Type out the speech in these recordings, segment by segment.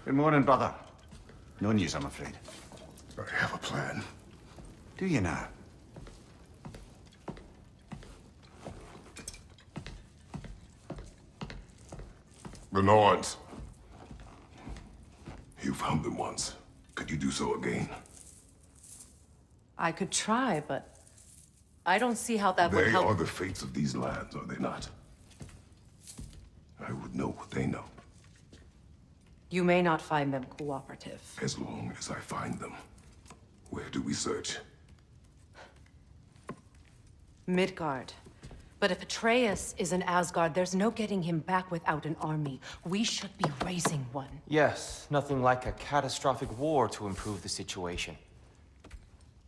Good morning, brother. No news, I'm afraid. I have a plan. Do you now? The Norns. You found them once. Could you do so again? I could try, but I don't see how that would help. They are the fates of these lands, are they not? I would know what they know. You may not find them cooperative. As long as I find them. Where do we search? Midgard. But if Atreus is in Asgard, there's no getting him back without an army. We should be raising one. Yes, nothing like a catastrophic war to improve the situation.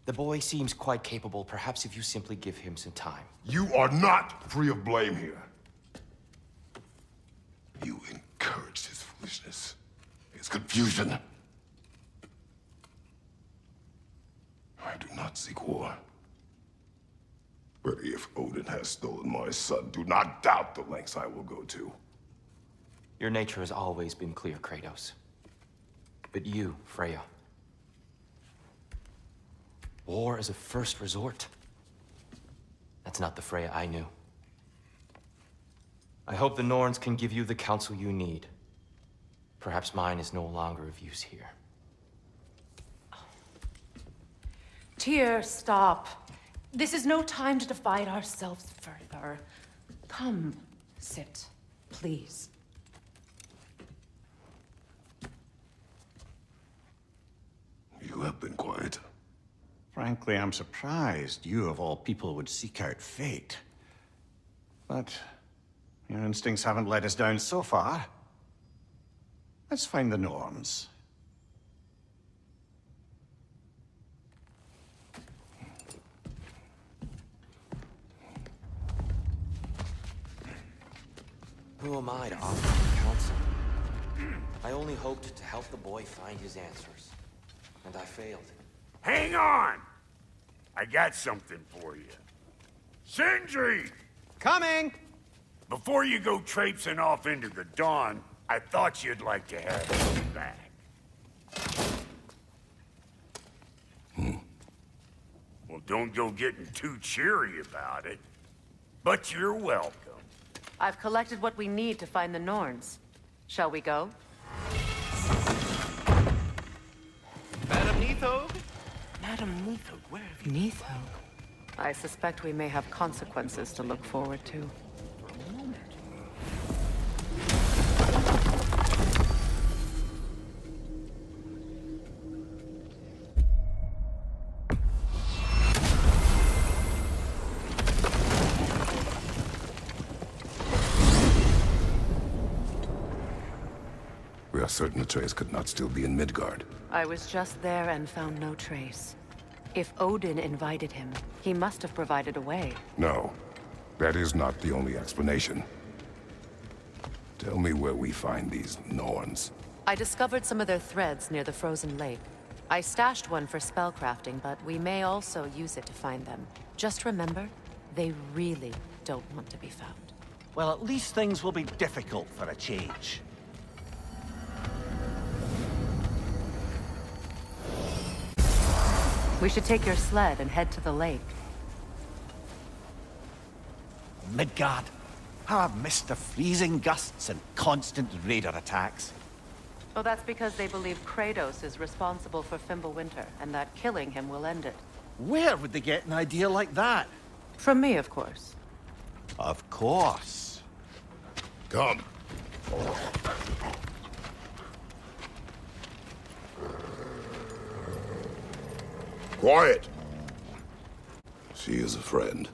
The boy seems quite capable. Perhaps if you simply give him some time. You are not free of blame here. You encouraged his foolishness, his confusion. I do not seek war. But if Odin has stolen my son, do not doubt the lengths I will go to. Your nature has always been clear, Kratos. But you, Freya. War is a first resort. That's not the Freya I knew. I hope the Norns can give you the counsel you need. Perhaps mine is no longer of use here. Tyr, stop. This is no time to divide ourselves further. Come, sit, please. You have been quiet. Frankly, I'm surprised you, of all people, would seek out fate. But your instincts haven't let us down so far. Let's find the Norns. Who am I to offer him counsel? I only hoped to help the boy find his answers. And I failed. Hang on! I got something for you. Sindri! Coming! Before you go traipsing off into the dawn, I thought you'd like to have me back. Well, don't go getting too cheery about it. But you're welcome. I've collected what we need to find the Norns. Shall we go? Madam Neathog? Madam Neathog, where have you... Neathog? I suspect we may have consequences to look forward to. We are certain Atreus could not still be in Midgard. I was just there and found no trace. If Odin invited him, he must have provided a way. No, that is not the only explanation. Tell me where we find these Norns. I discovered some of their threads near the frozen lake. I stashed one for spellcrafting, but we may also use it to find them. Just remember, they really don't want to be found. Well, at least things will be difficult for a change. We should take your sled and head to the lake. Midgard. How I've missed the freezing gusts and constant raider attacks. Well, that's because they believe Kratos is responsible for Fimbulwinter, and that killing him will end it. Where would they get an idea like that? From me, of course. Of course. Come. Quiet! She is a friend.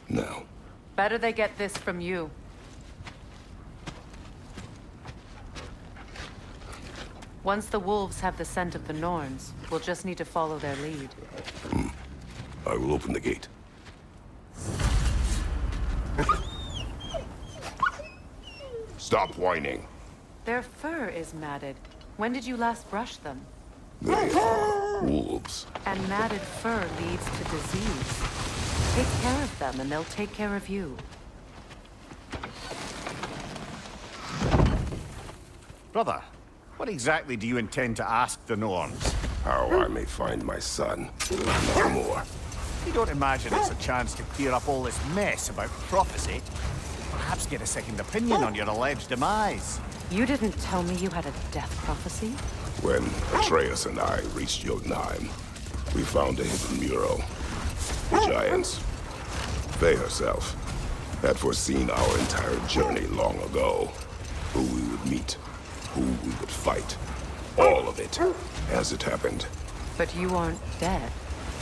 Now. Better they get this from you. Once the wolves have the scent of the Norns, we'll just need to follow their lead. I will open the gate. Stop whining. Their fur is matted. When did you last brush them? They are wolves. And matted fur leads to disease. Take care of them, and they'll take care of you. Brother, What exactly do you intend to ask the Norns? How I may find my son. No more. You don't imagine it's a chance to clear up all this mess about prophecy? Perhaps get a second opinion on your alleged demise. You didn't tell me you had a death prophecy? When Atreus and I reached Jotunheim, we found a hidden mural. The giants, they herself, had foreseen our entire journey long ago. Who we would meet, who we would fight. All of it, as it happened. But you aren't dead.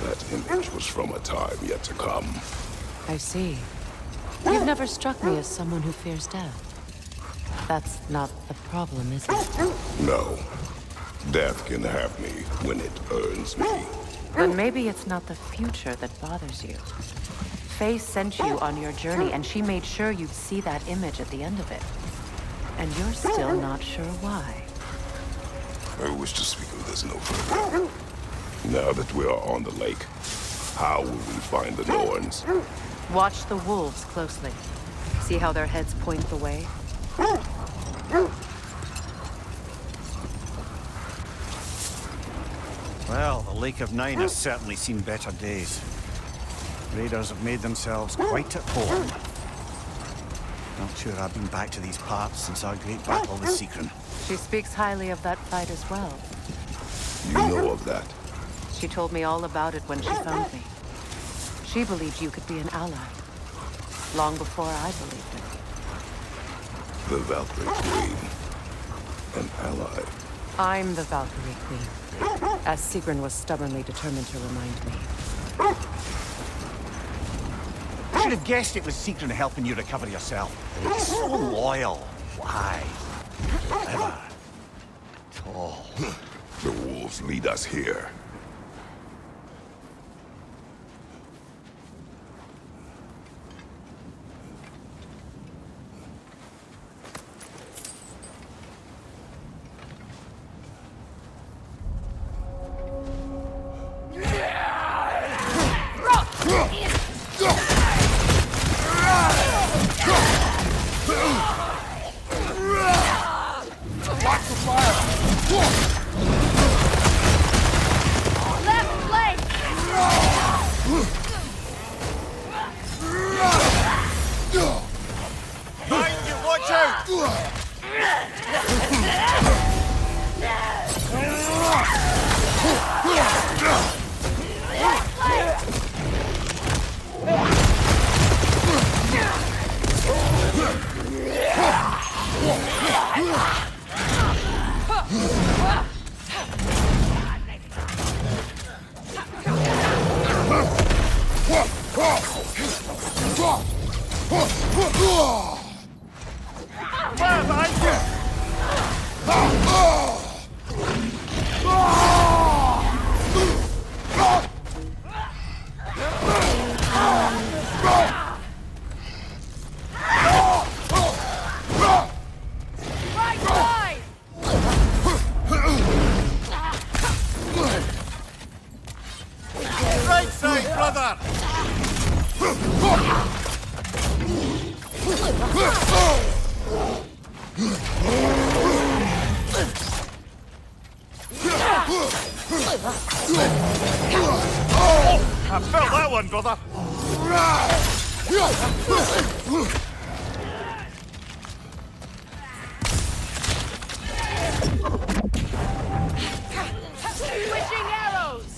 That image was from a time yet to come. I see. You've never struck me as someone who fears death. That's not the problem, is it? No. Death can have me when it earns me. Then maybe it's not the future that bothers you. Faye sent you on your journey, and she made sure you'd see that image at the end of it. And you're still not sure why. I wish to speak of this no further. Now that we are on the lake, how will we find the Norns? Watch the wolves closely. See how their heads point the way? Well, the Lake of Nine has certainly seen better days. Raiders have made themselves quite at home. Not sure I've been back to these parts since our great battle with Seekron. She speaks highly of that fight as well. You know of that? She told me all about it when she found me. She believed you could be an ally. Long before I believed it. The Valkyrie Queen. An ally. I'm the Valkyrie Queen, as Sigrun was stubbornly determined to remind me. I should have guessed it was Seekron helping you recover yourself. He's so loyal. Why? Clever. Tall. The wolves lead us here. Right side, brother! I felt that one, brother! Switching arrows!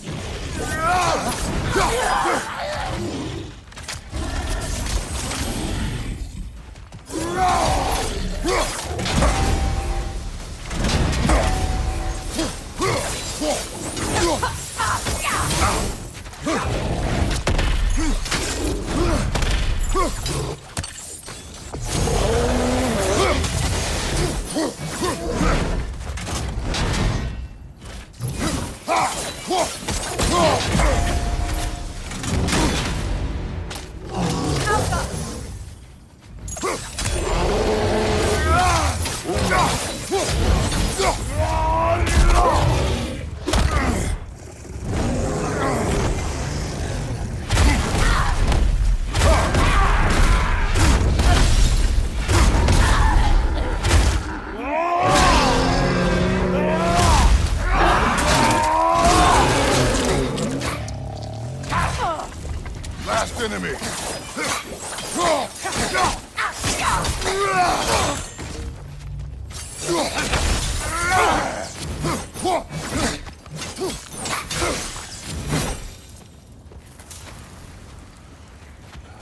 Lost enemy!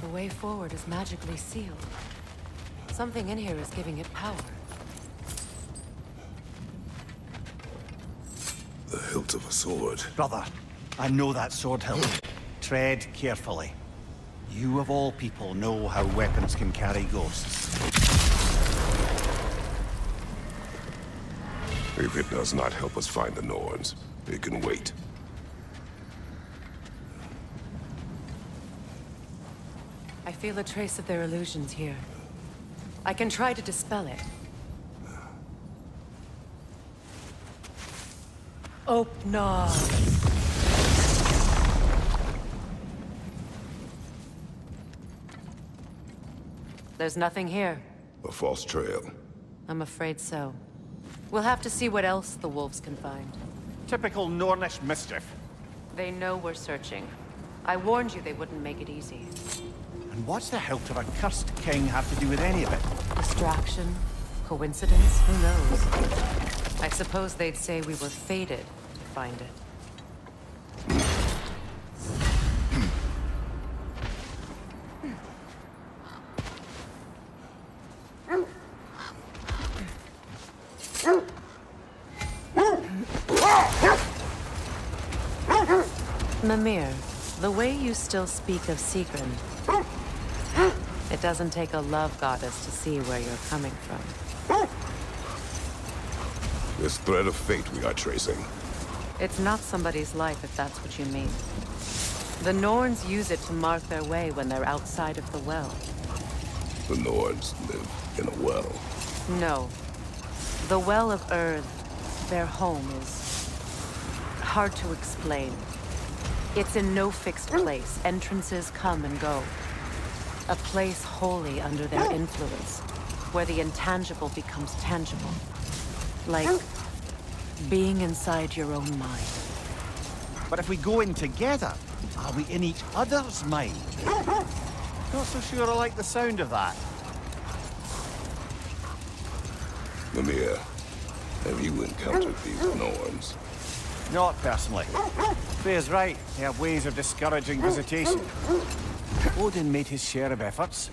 The way forward is magically sealed. Something in here is giving it power. The hilt of a sword. Brother, I know that sword hilt. Tread carefully. You of all people know how weapons can carry ghosts. If it does not help us find the Norns, it can wait. I feel a trace of their illusions here. I can try to dispel it. Opna. There's nothing here. A false trail. I'm afraid so. We'll have to see what else the wolves can find. Typical Nornish mischief. They know we're searching. I warned you they wouldn't make it easy. And what's the hilt of a cursed king have to do with any of it? Distraction? Coincidence? Who knows? I suppose they'd say we were fated to find it. Mimir, the way you still speak of Sigrun, it doesn't take a love goddess to see where you're coming from. This thread of fate we are tracing. It's not somebody's life, if that's what you mean. The Norns use it to mark their way when they're outside of the well. The Norns live in a well. No. The Well of Earth, their home, is hard to explain. It's in no fixed place. Entrances come and go. A place wholly under their influence, where the intangible becomes tangible. Like being inside your own mind. But if we go in together, are we in each other's mind? Not so sure I like the sound of that. Mimir, have you encountered these Norns? Not personally. Freya's right. They have ways of discouraging visitation. Odin made his share of efforts.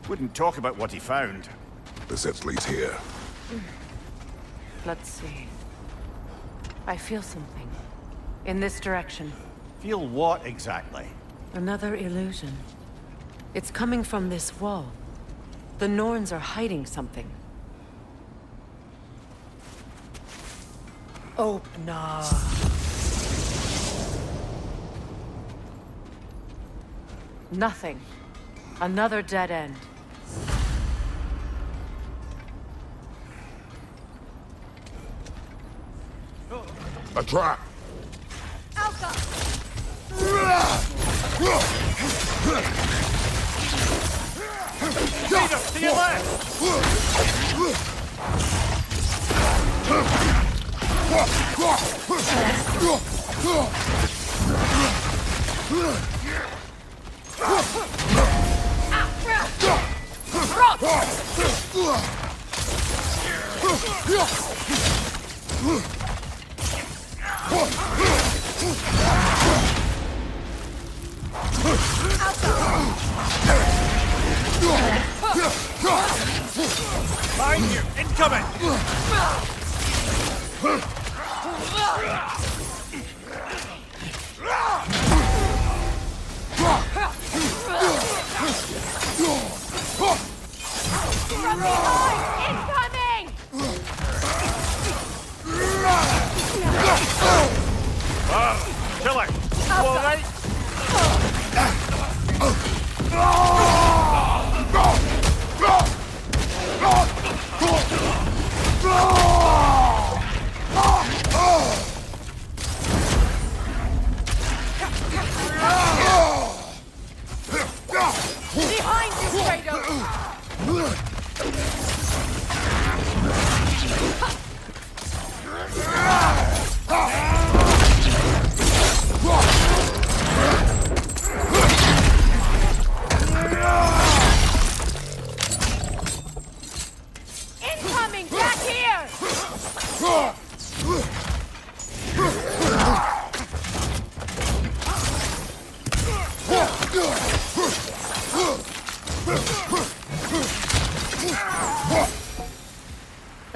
Wouldn't talk about what he found. The set leads here. Let's see. I feel something. In this direction. Feel what exactly? Another illusion. It's coming from this wall. The Norns are hiding something. Opna. Nothing. Another dead end. A trap! Peter, to your left! Behind you! Incoming! From behind! Incoming! Killer! You all right?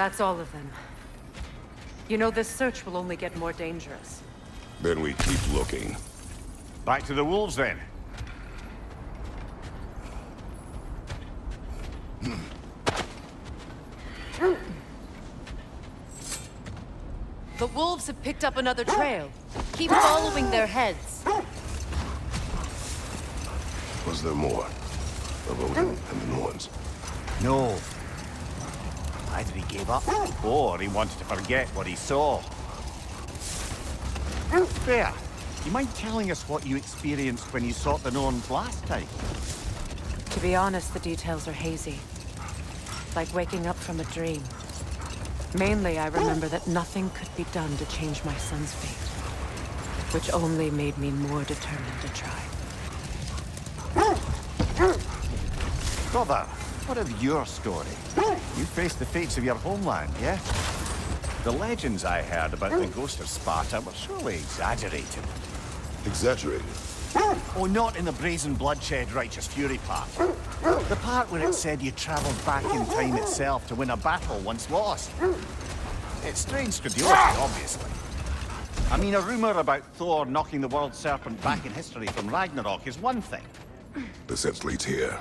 That's all of them. You know, this search will only get more dangerous. Then we keep looking. Back to the wolves, then. The wolves have picked up another trail. Keep following their heads. Was there more? Of Odin and the Norns? No. Either he gave up, or he wanted to forget what he saw. Fair. You mind telling us what you experienced when you sought the Norns last time? To be honest, the details are hazy. Like waking up from a dream. Mainly, I remember that nothing could be done to change my son's fate. Which only made me more determined to try. Brother, what of your story? You faced the fates of your homeland, yeah? The legends I heard about the ghost of Sparta were surely exaggerated. Exaggerated. Oh, not in the brazen bloodshed righteous fury part. The part where it said you traveled back in time itself to win a battle once lost. It's strange credulity, obviously. I mean, a rumor about Thor knocking the world serpent back in history from Ragnarok is one thing. The sense leads here.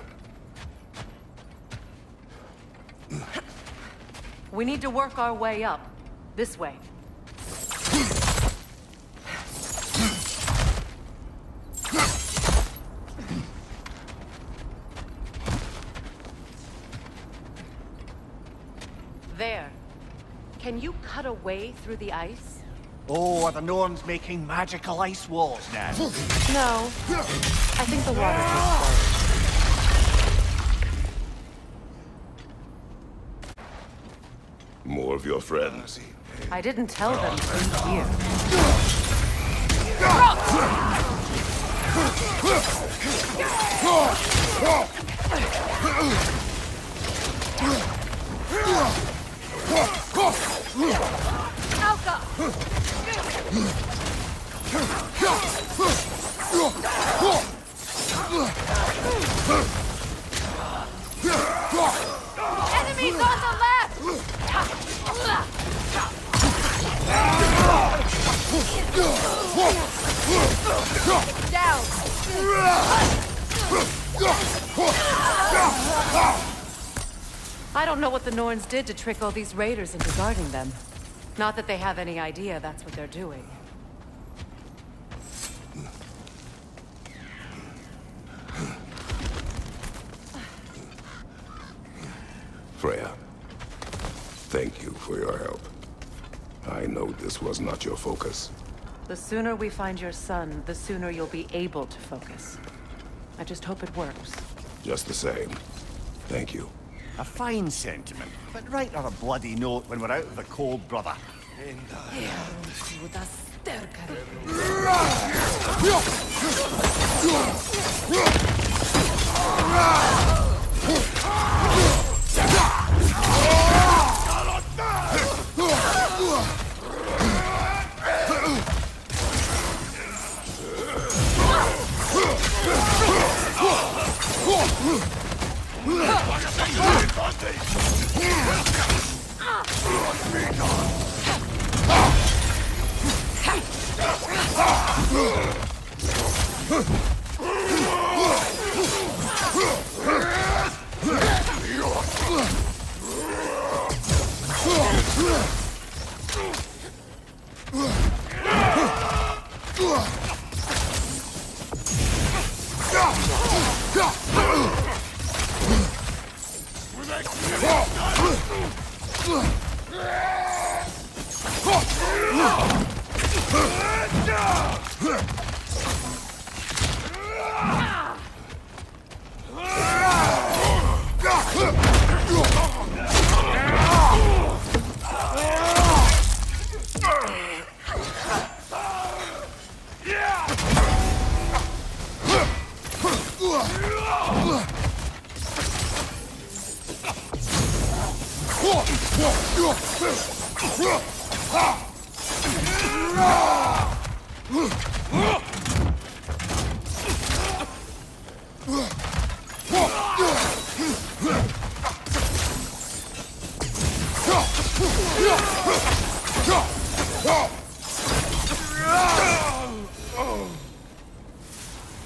We need to work our way up. This way. There. Can you cut a way through the ice? Oh, are the Norns making magical ice walls now? No. I think the water will flow. More of your friends. I didn't tell them to come here. Enemies on the left! Down! I don't know what the Norns did to trick all these raiders into guarding them. Not that they have any idea that's what they're doing. Freya, thank you for your help. I know this was not your focus. The sooner we find your son, the sooner you'll be able to focus. I just hope it works. Just the same. Thank you. A fine sentiment, but write her a bloody note when we're out of the cold, brother.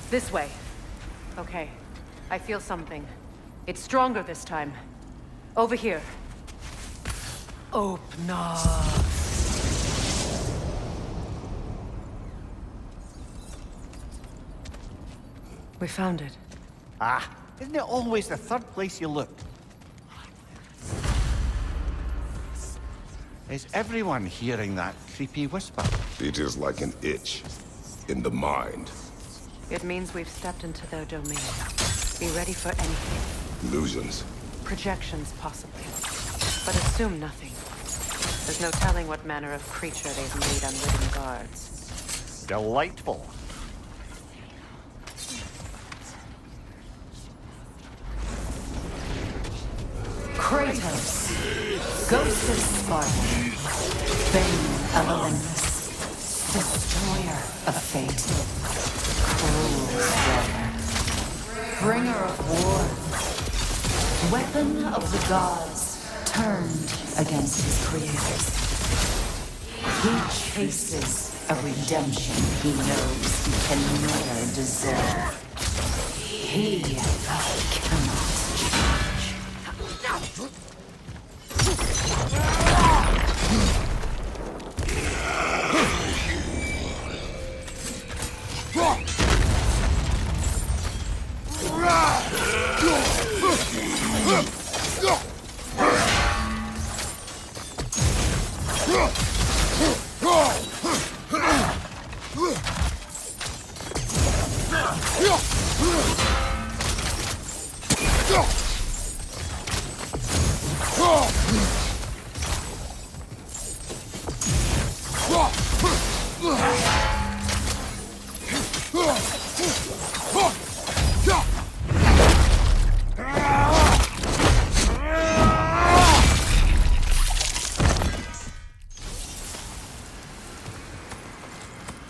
This way. Okay. I feel something. It's stronger this time. Over here. Open up. We found it. Ah, isn't it always the third place you look? Is everyone hearing that creepy whisper? It is like an itch in the mind. It means we've stepped into their domain. Be ready for anything. Illusions. Projections, possibly. But assume nothing. There's no telling what manner of creature they've made unwitting guards. Delightful. Kratos, Ghost of Sparta, Bane of Olympus, Destroyer of Fate, Cruel Slayer, Bringer of War, Weapon of the Gods, turned against his creators. He chases a redemption he knows he can never deserve. He cannot change.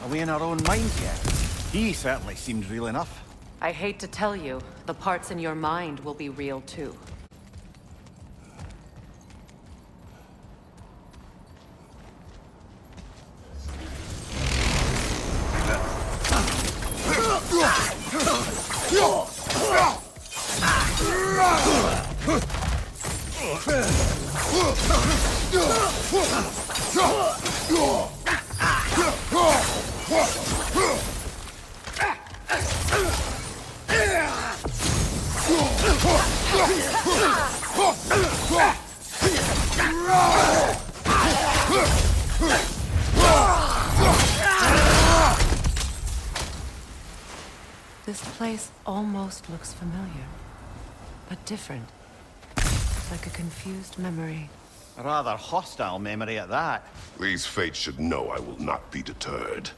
Are we in our own minds yet? He certainly seems real enough. I hate to tell you, the parts in your mind will be real too. This place almost looks familiar, but different. Like a confused memory. A rather hostile memory at that. These fates should know I will not be deterred.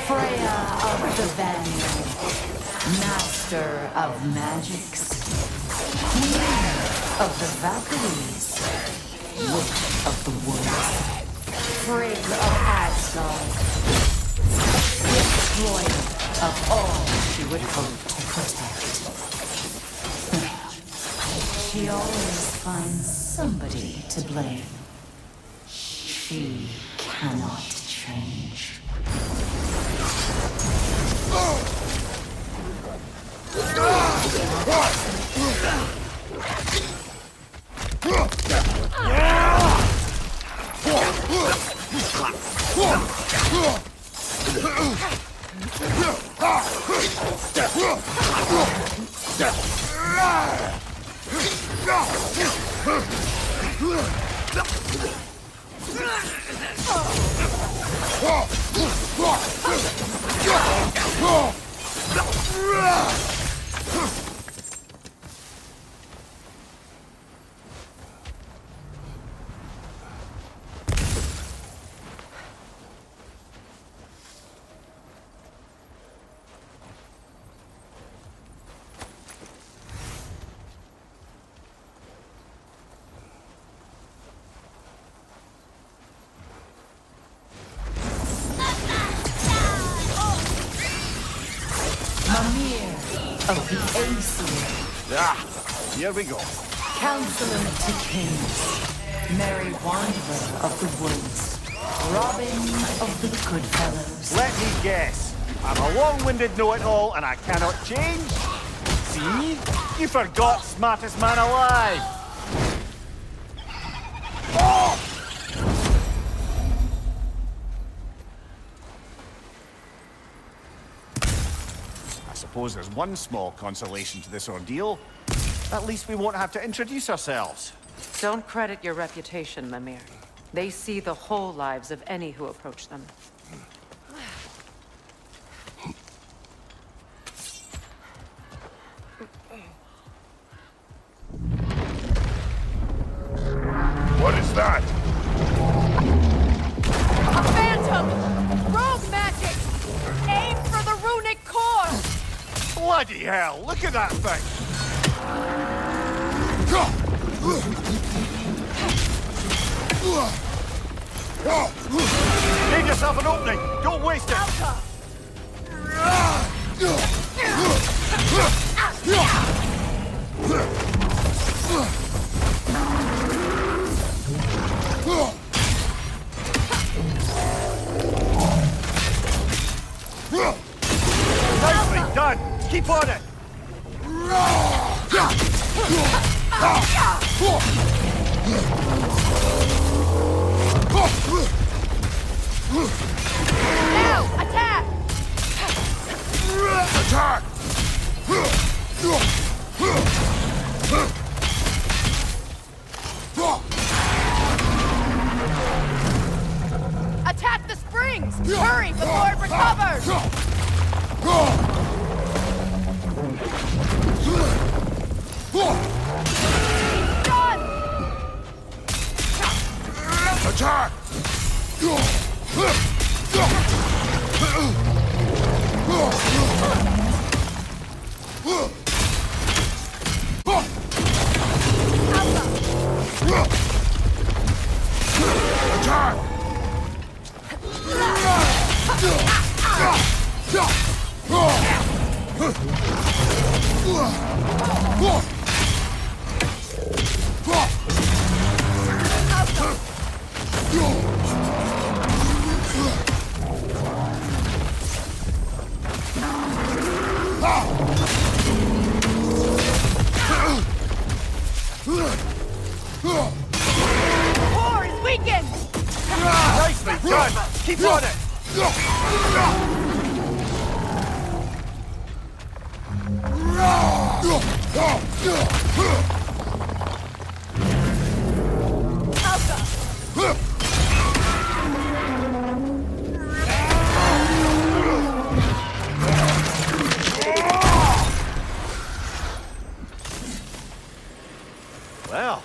Freya of the Vanguard, Master of Magics, Queen of the Valkyries, Witch of the Woods, Frigg of Asgard, Destroyer of all she would hope to protect. She always finds somebody to blame. She cannot change. Amir of the Aesir, Ah, here we go. Counselor to Kings, Merry Wanderer of the Woods, Robin of the Goodfellows. Let me guess. I'm a long-winded know-it-all and I cannot change? See? You forgot smartest man alive! Oh! I suppose there's one small consolation to this ordeal. At least we won't have to introduce ourselves. Don't credit your reputation, Mimir. They see the whole lives of any who approach them. What is that? A phantom! Rogue magic! Aim for the runic core! Bloody hell, look at that thing! Give yourself an opening! Don't waste it! Alka! Nicely done! Keep on it! Now! Attack! Attack! Attack the springs! Hurry before it recovers! Done! Attack! Attack! Core is weakened! Nicely done! Keep on it! Well,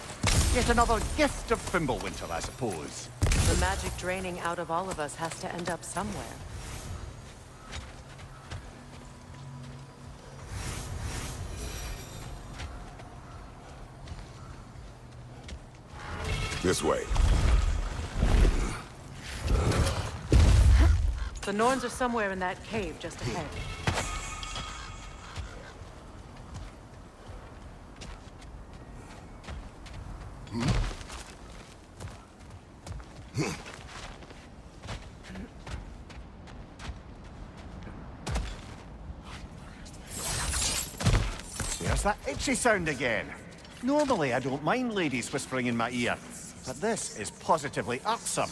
yet another gift of Fimbulwinter, I suppose. The magic draining out of all of us has to end up somewhere. This way. The Norns are somewhere in that cave just ahead. There's that itchy sound again. Normally, I don't mind ladies whispering in my ear, but this is positively irksome.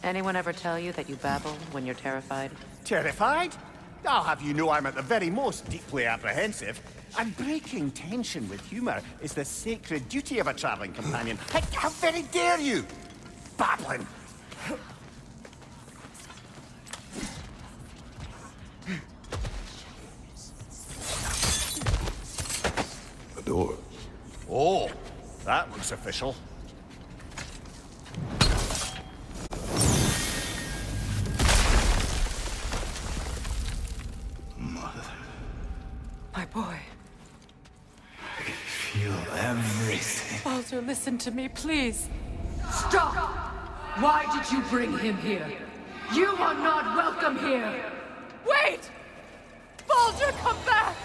Anyone ever tell you that you babble when you're terrified? Terrified? I'll have you know I'm at the very most deeply apprehensive. And breaking tension with humor is the sacred duty of a traveling companion. How very dare you! Babbling! The door. Oh, that looks official. My boy. Feel everything. Baldur, listen to me, please. Stop! Why did you bring him here? You are not welcome here! Wait! Baldur! soldier, come back!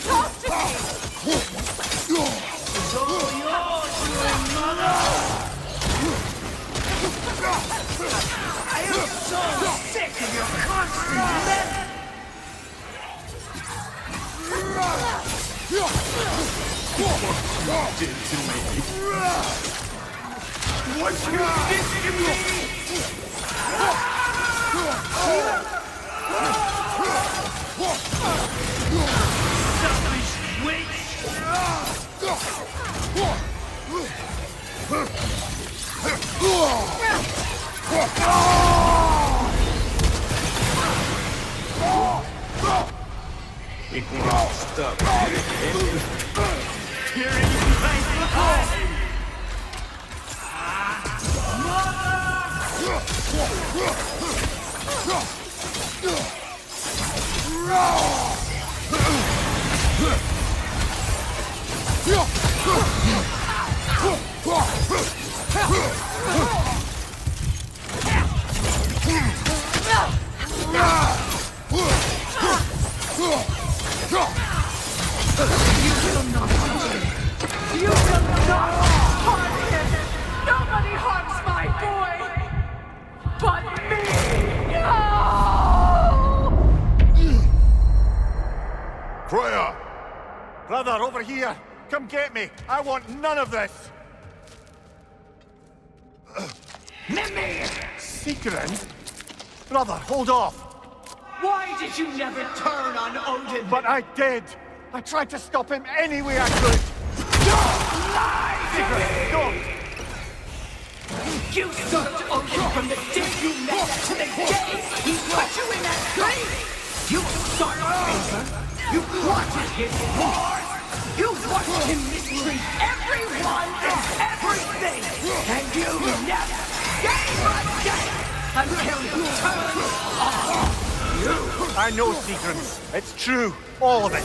Talk to me! It's all yours, you mother! I am so sick of your constant mess! What you did to me? What you did to me? Selfish witch! It won't stop. Hearing you guys. You will not harm him! Nobody harms my boy! But me! No! Freya! Brother, over here! Come get me! I want none of this! Mimir! Secret? Brother, hold off! Why did you never turn on Odin? But I did! I tried to stop him any way I could! Don't lie to me! Don't! You served Odin from the day you met to the day he put you in that tree! You sought favor! You wanted his war! You watched him mistreat everyone and everything! And you never gave a damn until you turned on you! I know, Secrets. It's true. All of it.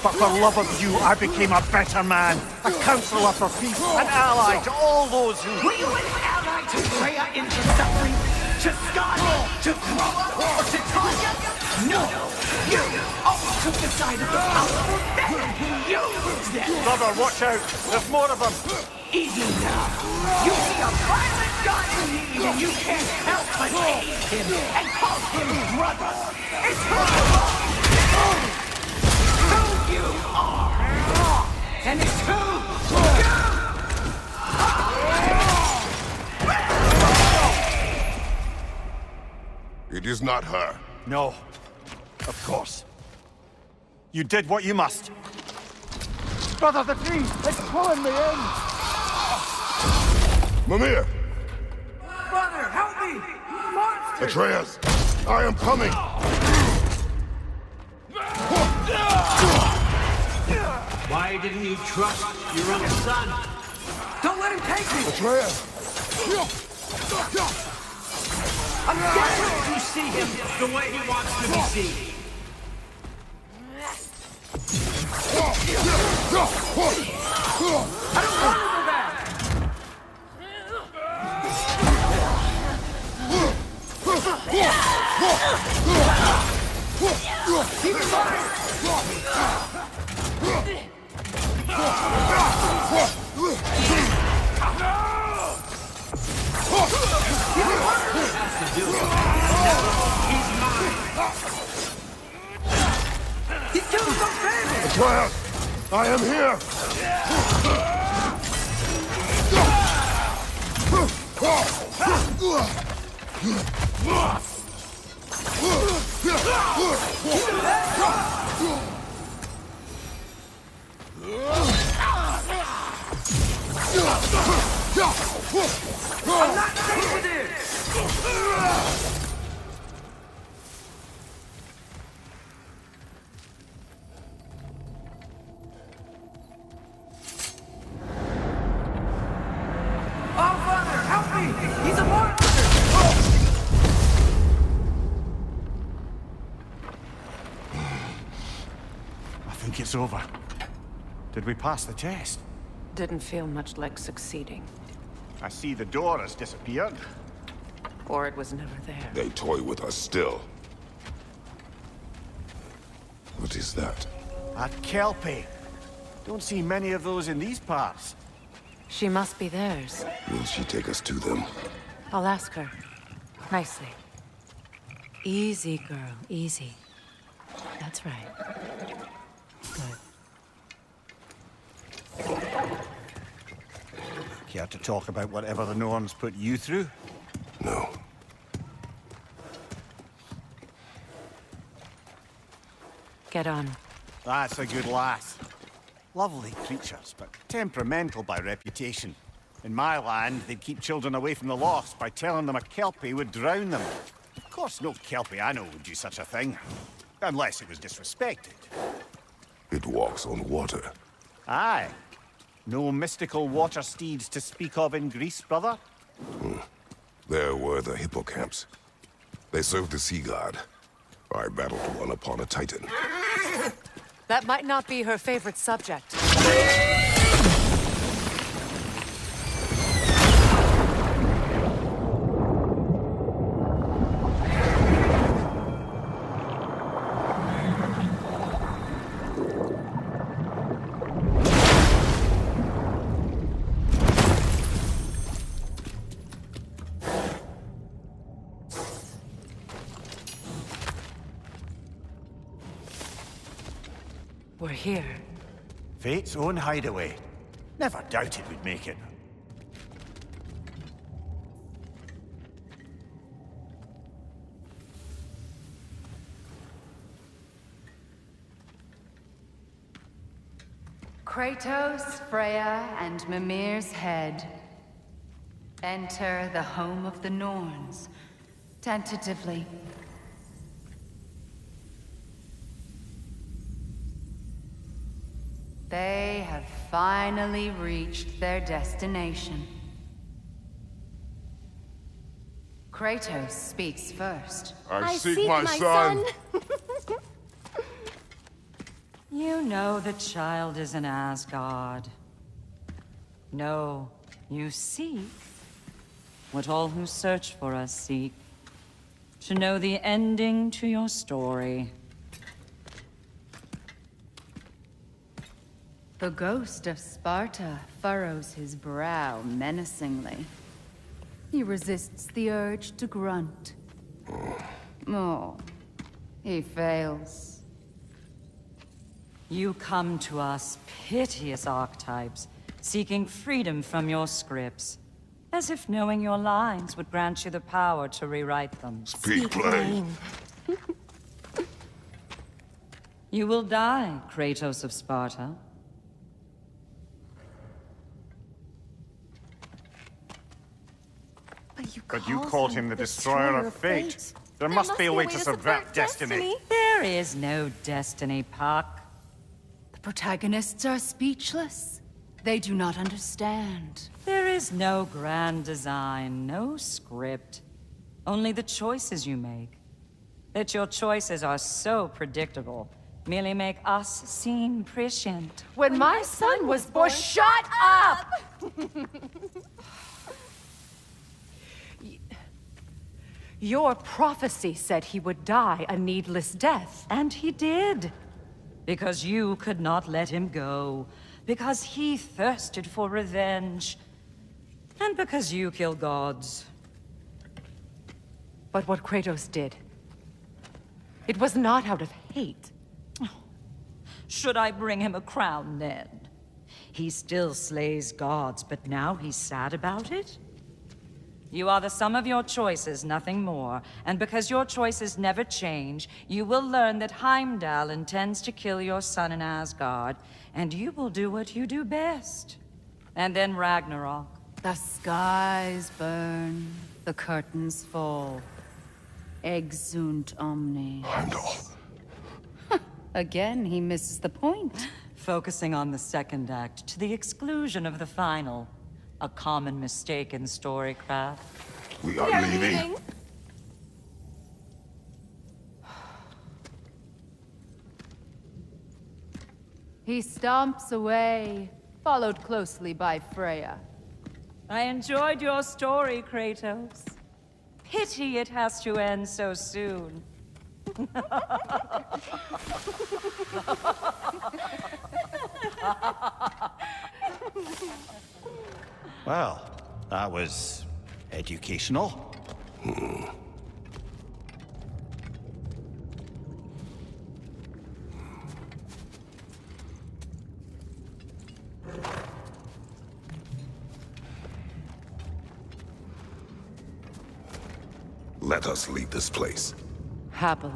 But for love of you, I became a better man. A counselor for peace. An ally to all those who... Were you an ally to Freya into suffering? To Skadi? To Groa? Or to Tanya? No! You always took the side of the powerful then you used them! Brother, watch out. There's more of them. Easy now! You see a violent god in need and you can't help but aid him and call him brother! It's who you are! And it's who It is not her. No. Of course. You did what you must. Brother, the tree! It's pulling me in! Mimir! Brother, help me! Monster! Atreus! I am coming! Why didn't you trust your own son? Don't let him take me! Atreus! I'm desperate to see him the way he wants to be seen. I don't want to go back! Keep in mind! He's killing some family! Atreus! I am here! I'm not safe with this! Oh, Father, help me! He's a monster! I think it's over. Did we pass the test? Didn't feel much like succeeding. I see the door has disappeared. Or it was never there. They toy with us still. But is that? A kelpie. Don't see many of those in these parts. She must be theirs. Will she take us to them? I'll ask her. Nicely. Easy, girl. Easy. That's right. Good. Care to talk about whatever the Norns put you through? No. Get on. That's a good lass. Lovely creatures, but temperamental by reputation. In my land, they'd keep children away from the lost by telling them a kelpie would drown them. Of course, no kelpie I know would do such a thing. Unless it was disrespected. It walks on water. Aye. No mystical water steeds to speak of in Greece, brother? There were the hippocamps. They served the sea god. I battled one upon a titan. That might not be her favorite subject. We're here. Fate's own hideaway. Never doubted we'd make it. Kratos, Freya, and Mimir's head. Enter the home of the Norns. Tentatively. They have finally reached their destination. Kratos speaks first. I seek my son. You know the child is in Asgard. No, you seek what all who search for us seek. To know the ending to your story. The ghost of Sparta furrows his brow menacingly. He resists the urge to grunt. Oh, he fails. You come to us, piteous archetypes, seeking freedom from your scripts. As if knowing your lines would grant you the power to rewrite them. Speak plain. You will die, Kratos of Sparta. But you called him the destroyer of fate. There must be a way to subvert destiny. There is no destiny, Puck. The protagonists are speechless. They do not understand. There is no grand design, no script. Only the choices you make. That your choices are so predictable merely make us seem prescient. When my son was born, shut up! Your prophecy said he would die a needless death. And he did. Because you could not let him go. Because he thirsted for revenge. And because you kill gods. But what Kratos did, it was not out of hate. Should I bring him a crown then? He still slays gods, but now he's sad about it? You are the sum of your choices, nothing more. And because your choices never change, you will learn that Heimdall intends to kill your son in Asgard, and you will do what you do best. And then Ragnarok. The skies burn, the curtains fall. Exunt omnes. Heimdall. Again, he misses the point. Focusing on the second act to the exclusion of the final. A common mistake in storycraft. We are leaving. He stomps away, followed closely by Freya. I enjoyed your story, Kratos. Pity it has to end so soon. Well, that was educational. Let us leave this place. Happily.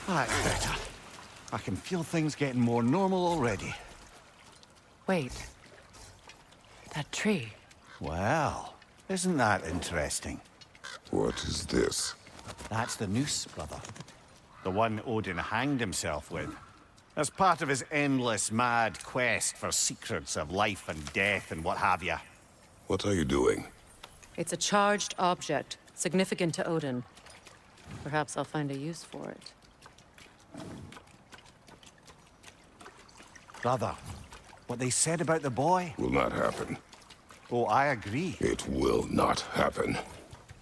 That's better. I can feel things getting more normal already. Wait. That tree. Well, isn't that interesting? What is this? That's the noose, brother. The one Odin hanged himself with. As part of his endless, mad quest for secrets of life and death and what have you. What are you doing? It's a charged object, significant to Odin. Perhaps I'll find a use for it. Brother, what they said about the boy? Will not happen. Oh, I agree. It will not happen.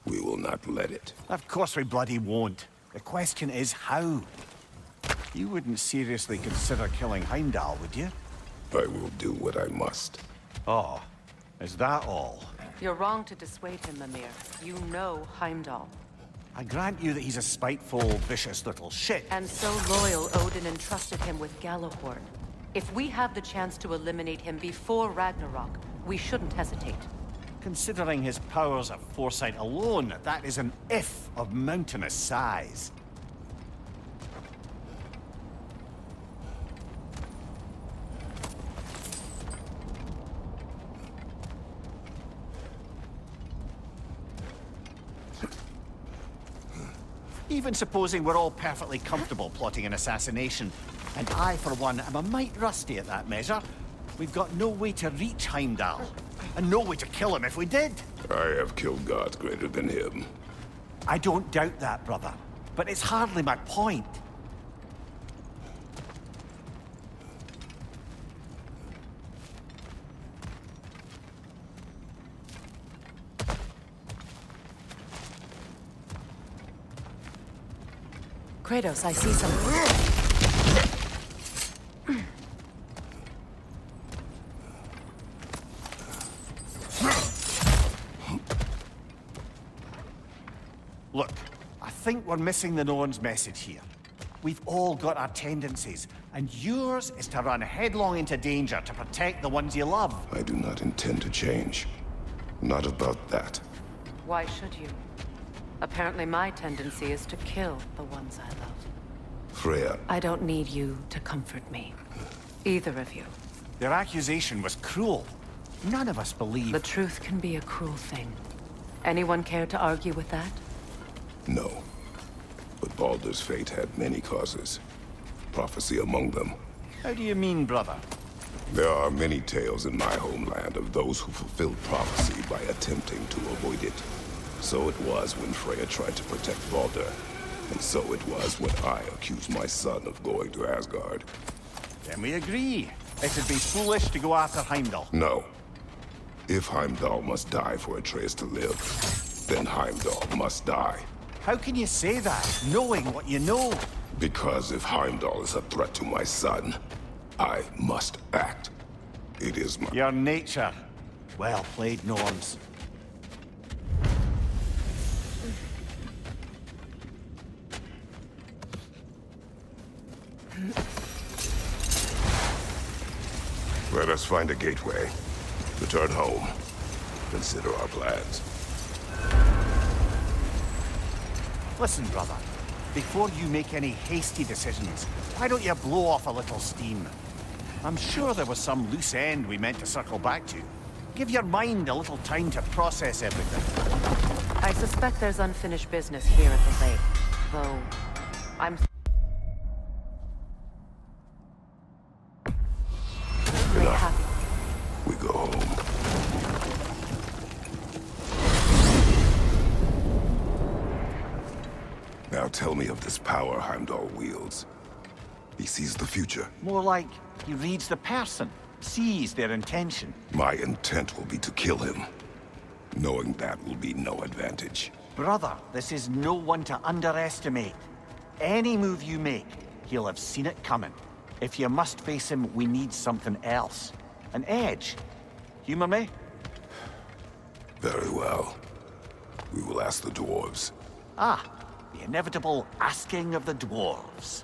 We will not let it. Of course we bloody won't. The question is how? You wouldn't seriously consider killing Heimdall, would you? I will do what I must. Oh, is that all? You're wrong to dissuade him, Mimir. You know Heimdall. I grant you that he's a spiteful, vicious little shit. And so loyal, Odin entrusted him with Gjallarhorn. If we have the chance to eliminate him before Ragnarok, we shouldn't hesitate. Considering his powers of foresight alone, that is an if of mountainous size. Even supposing we're all perfectly comfortable plotting an assassination, and I, for one, am a mite rusty at that measure, we've got no way to reach Heimdall, and no way to kill him if we did. I have killed gods greater than him. I don't doubt that, brother, but it's hardly my point. Kratos, I see something. Look, I think we're missing the Norn's message here. We've all got our tendencies, and yours is to run headlong into danger to protect the ones you love. I do not intend to change. Not about that. Why should you? Apparently my tendency is to kill the ones I love. Freya, I don't need you to comfort me. Either of you. Their accusation was cruel. None of us believe... The truth can be a cruel thing. Anyone care to argue with that? no. But Baldur's fate had many causes. Prophecy among them. How do you mean, brother? There are many tales in my homeland of those who fulfilled prophecy by attempting to avoid it. So it was when Freya tried to protect Baldur. And so it was when I accused my son of going to Asgard. Then we agree. It'd be foolish to go after Heimdall. No. If Heimdall must die for Atreus to live, then Heimdall must die. How can you say that, knowing what you know? Because if Heimdall is a threat to my son, I must act. It is my... Your nature. Well played, Norns. Let us find a gateway. Return home. Consider our plans. Listen, brother. Before you make any hasty decisions, why don't you blow off a little steam? I'm sure there was some loose end we meant to circle back to. Give your mind a little time to process everything. I suspect there's unfinished business here at the lake. Though, I'm... very happy. We go home. Now tell tell me of this power Heimdall wields? He sees the future. More like he reads the person, sees their intention. My intent will be to kill him. Knowing that will be no advantage. Brother, this is no one to underestimate. Any move you make, he'll have seen it coming. If you must face him, we need something else. An edge. Humor me? Very well. We will ask the dwarves. Ah, the inevitable asking of the dwarves.